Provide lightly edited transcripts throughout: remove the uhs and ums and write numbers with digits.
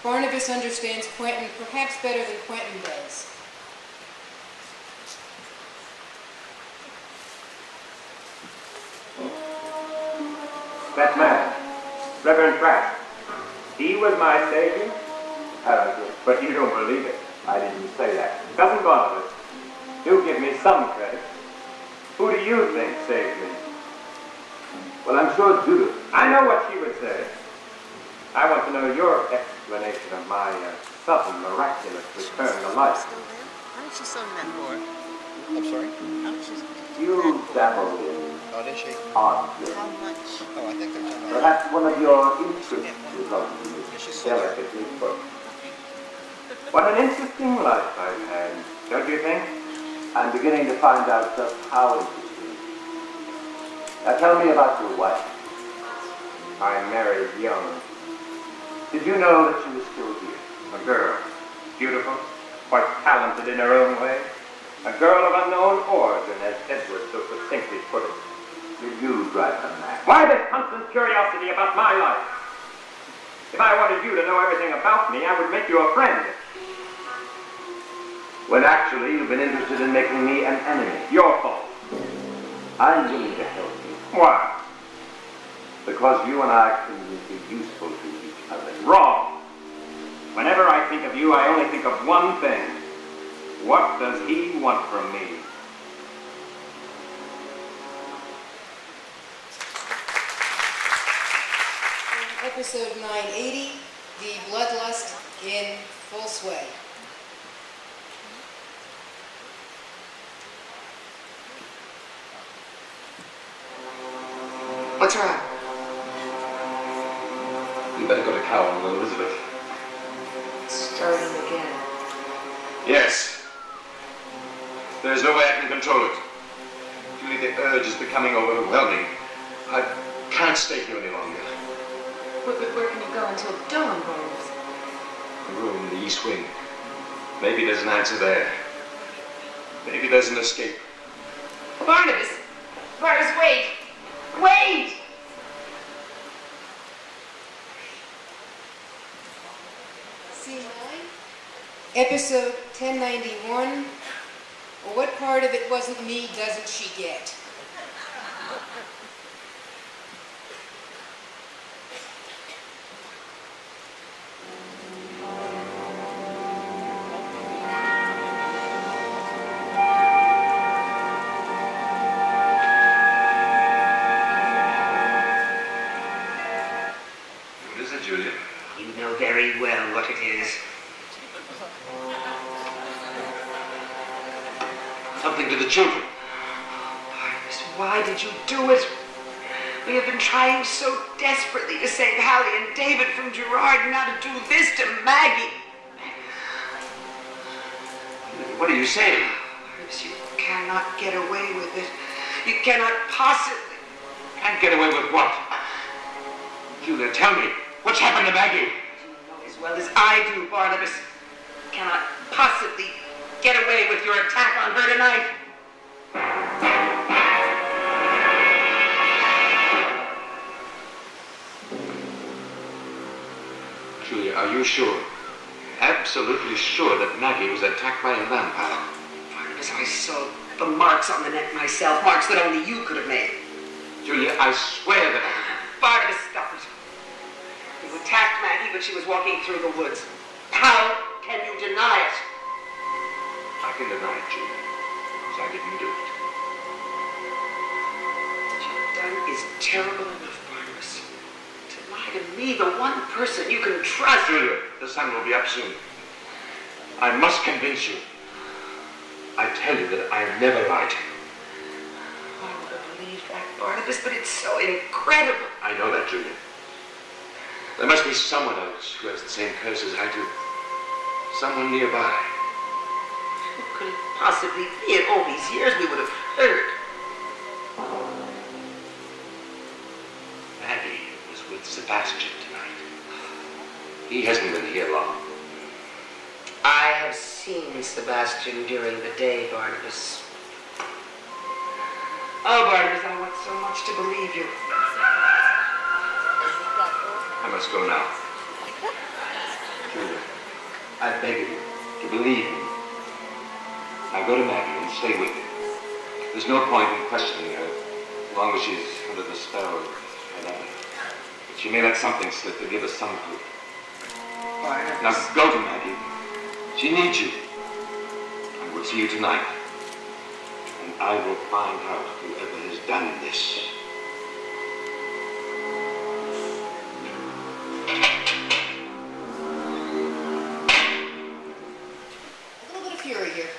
Barnabas understands Quentin perhaps better than Quentin does. That man, Reverend Pratt, he was my savior? But you don't believe it. I didn't say that. Cousin Barnabas, do give me some credit. Who do you think saved me? Well, I'm sure Judith. I know what she would say. I want to know your explanation of my sudden, miraculous return to life. How did she sew that for? I'm sorry? How did she sew You dabble in Oh, did she? art. How much? Oh, I think they're done. Perhaps one of your interests results in this delicately put. What an interesting life I've had, don't you think? I'm beginning to find out just how interesting. Now tell me about your wife. I married young. Did you know that she was still here? A girl. Beautiful, quite talented in her own way. A girl of unknown origin, as Edward so succinctly put it. Did you drive her mad? Why this constant curiosity about my life? If I wanted you to know everything about me, I would make you a friend. When actually you've been interested in making me an enemy. Your fault. I'm willing to help you. Why? Because you and I can be useful to each other. Wrong. Whenever I think of you, I only think of one thing. What does he want from me? Episode 980, The Bloodlust in Full Sway. What's wrong? You better go to Cowan and Elizabeth. Starting again. Yes. There's no way I can control it. Julie, the urge is becoming overwhelming. I can't stay here any longer. Where can you go until dawn, Barnabas? The room in the east wing. Maybe there's an answer there. Maybe there's an escape. Barnabas! Barnabas, wait! Wait! Scene 9, episode 1091. What part of it wasn't me doesn't she get? What is it, Julia? You know very well what it is. Something to the children. Barnabas, why did you do it? We have been trying so desperately to save Hallie and David from Gerard, and now to do this to Maggie. What are you saying? Barnabas, you cannot get away with it. You cannot possibly. Can't get away with what? Julia, tell me. What's happened to Maggie? You know as well as I do, Barnabas. You cannot possibly get away with your attack on her tonight. Julia, are you sure? Absolutely sure that Maggie was attacked by a vampire? Barnabas, I saw the marks on the neck myself, marks that only you could have made. Julia, I swear that I... Barnabas, stop it. You attacked Maggie when she was walking through the woods. How can you deny it? I can deny it, Julia, because I didn't do it. What you've done is terrible enough, Barnabas. To lie to me, the one person you can trust. Julia, the sun will be up soon. I must convince you. I tell you that I never lied to you. I would have believed that, Barnabas, but it's so incredible. I know that, Julia. There must be someone else who has the same curse as I do. Someone nearby. Who could it possibly be? In all these years we would have heard. Maggie was with Sebastian tonight. He hasn't been here long. I have seen Sebastian during the day, Barnabas. Oh, Barnabas, I want so much to believe you. I must go now. Julia, I beg of you to believe me. Now go to Maggie and stay with her. There's no point in questioning her as long as she's under the spell of her lover. But she may let something slip to give us some hope. Now go to Maggie. She needs you. I will see you tonight. And I will find out whoever has done this. A little bit of fury here.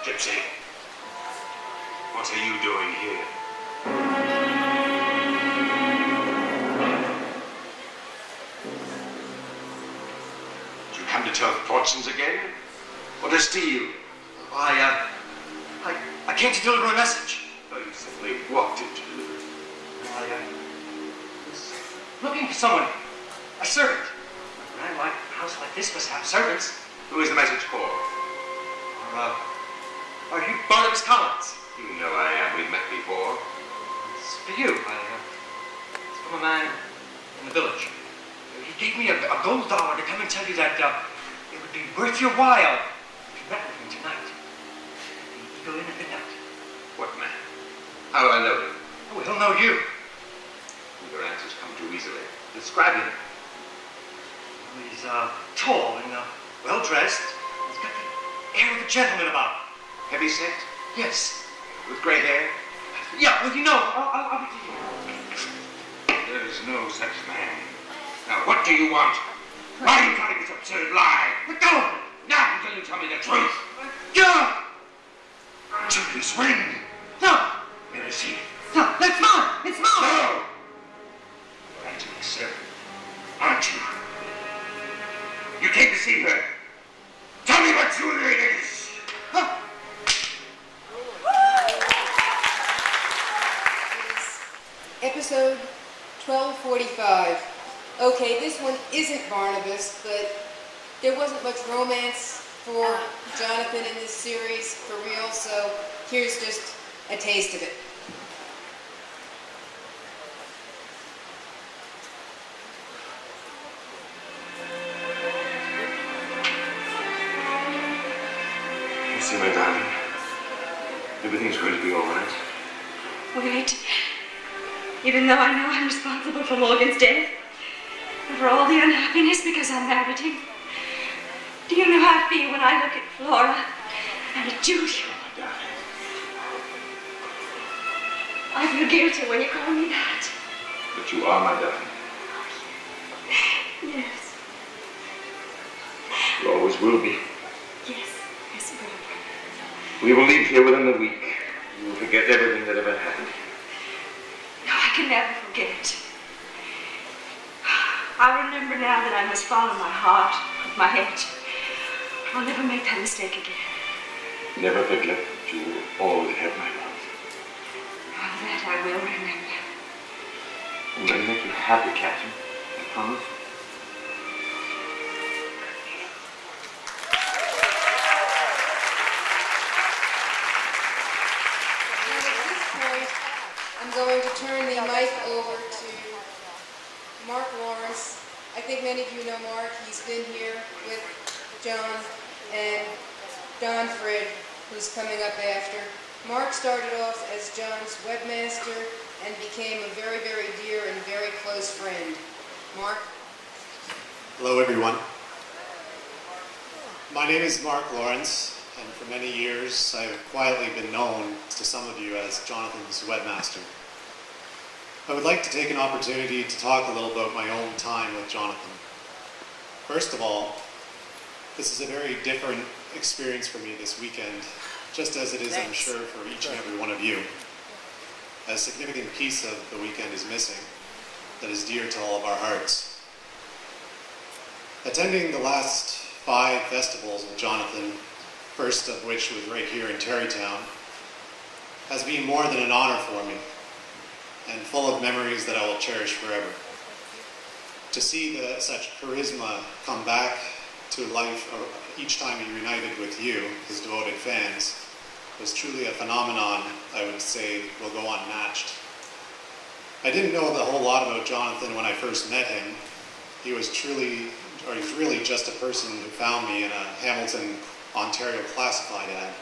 Gypsy, what are you doing here? Did you come to tell fortunes again? Or to steal? I came to deliver a message. Or you simply walked into deliver? I was looking for someone, a servant. A man like a house like this must have servants. Who is the message for? Are you Barnabas Collins? You know I am. We've met before. It's for you. It's from a man in the village. He gave me a gold dollar to come and tell you that it would be worth your while if you met with him tonight. He'd go in at midnight. What man? How do I know him? Oh, he'll know you. Your answers come too easily. Describe him. He's tall and well-dressed. He's got the air of a gentleman about him. Heavy set? Yes. With gray hair? Yeah, well, you know, I'll be to you. There is no such man. Now, what do you want? Why are you telling this absurd lie? Let go of it. Now, until you tell me the truth. Go! Julius ring. No! Where is he? No, that's mine! It's mine! No! You're acting a servant, aren't you? You came to see her. Tell me what Julia is. Huh? Episode 1245. Okay, this one isn't Barnabas, but there wasn't much romance for Jonathan in this series, for real, so here's just a taste of it. You see, my darling, everything's going to be all right. Wait. Even though I know I'm responsible for Morgan's death, and for all the unhappiness because I married him, do you know how I feel when I look at Flora and at Julia? My darling. I feel guilty when you call me that. But you are my darling. Yes. You always will be. Yes, Brother. We will leave here within the week. You will forget everything that ever happened. No, I can never forget it. I remember now that I must follow my heart, my head. I'll never make that mistake again. Never forget that you will always have my love. All that I will remember. I'm going to make you happy, Catherine. I promise. And at this point, I'm going to turn the mic over to Mark Lawrence. I think many of you know Mark. He's been here with John and Don Frid, who's coming up after. Mark started off as John's webmaster and became a very, very dear and very close friend. Mark? Hello, everyone. My name is Mark Lawrence. and for many years I've quietly been known to some of you as Jonathan's webmaster. I would like to take an opportunity to talk a little about my own time with Jonathan. First of all, this is a very different experience for me this weekend, just as it is, I'm sure, for each and every one of you. A significant piece of the weekend is missing that is dear to all of our hearts. Attending the last 5 festivals with Jonathan, first of which was right here in Terrytown, has been more than an honor for me, and full of memories that I will cherish forever. To see such charisma come back to life each time he reunited with you, his devoted fans, was truly a phenomenon I would say will go unmatched. I didn't know a whole lot about Jonathan when I first met him. He was really just a person who found me in a Hamilton, Ontario classified ad,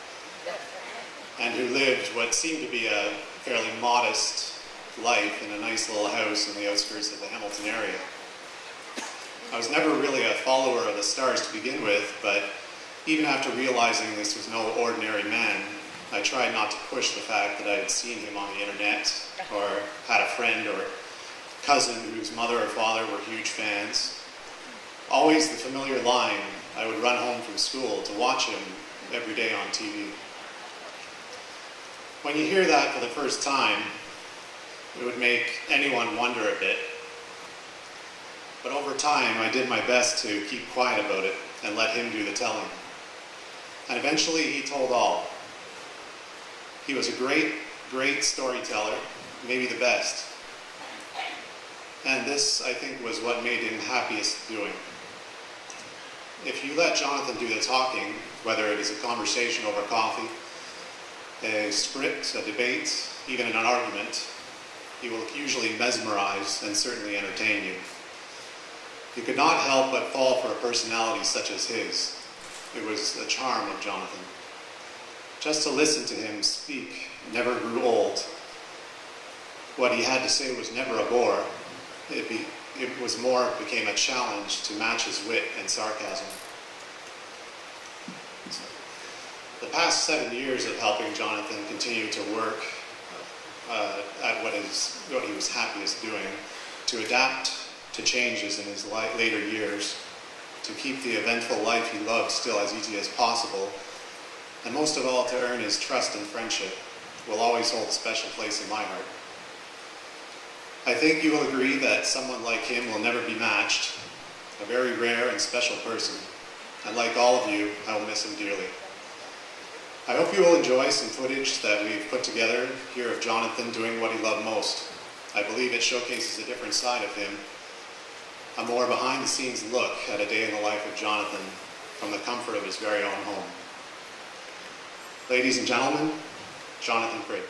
and who lived what seemed to be a fairly modest life in a nice little house in the outskirts of the Hamilton area. I was never really a follower of the stars to begin with, but even after realizing this was no ordinary man, I tried not to push the fact that I had seen him on the internet, or had a friend or cousin whose mother or father were huge fans. Always the familiar line, I would run home from school to watch him every day on TV. When you hear that for the first time, it would make anyone wonder a bit. But over time, I did my best to keep quiet about it and let him do the telling. And eventually, he told all. He was a great storyteller, maybe the best. And this, I think, was what made him happiest doing. If you let Jonathan do the talking, whether it is a conversation over coffee, a script, a debate, even an argument, he will usually mesmerize and certainly entertain you. You could not help but fall for a personality such as his. It was the charm of Jonathan. Just to listen to him speak never grew old. What he had to say was never a bore. It became a challenge to match his wit and sarcasm. The past 7 years of helping Jonathan continue to work at what he was happiest doing, to adapt to changes in his later years, to keep the eventful life he loved still as easy as possible, and most of all to earn his trust and friendship, will always hold a special place in my heart. I think you will agree that someone like him will never be matched, a very rare and special person, and like all of you, I will miss him dearly. I hope you will enjoy some footage that we've put together here of Jonathan doing what he loved most. I believe it showcases a different side of him, a more behind-the-scenes look at a day in the life of Jonathan from the comfort of his very own home. Ladies and gentlemen, Jonathan Frid.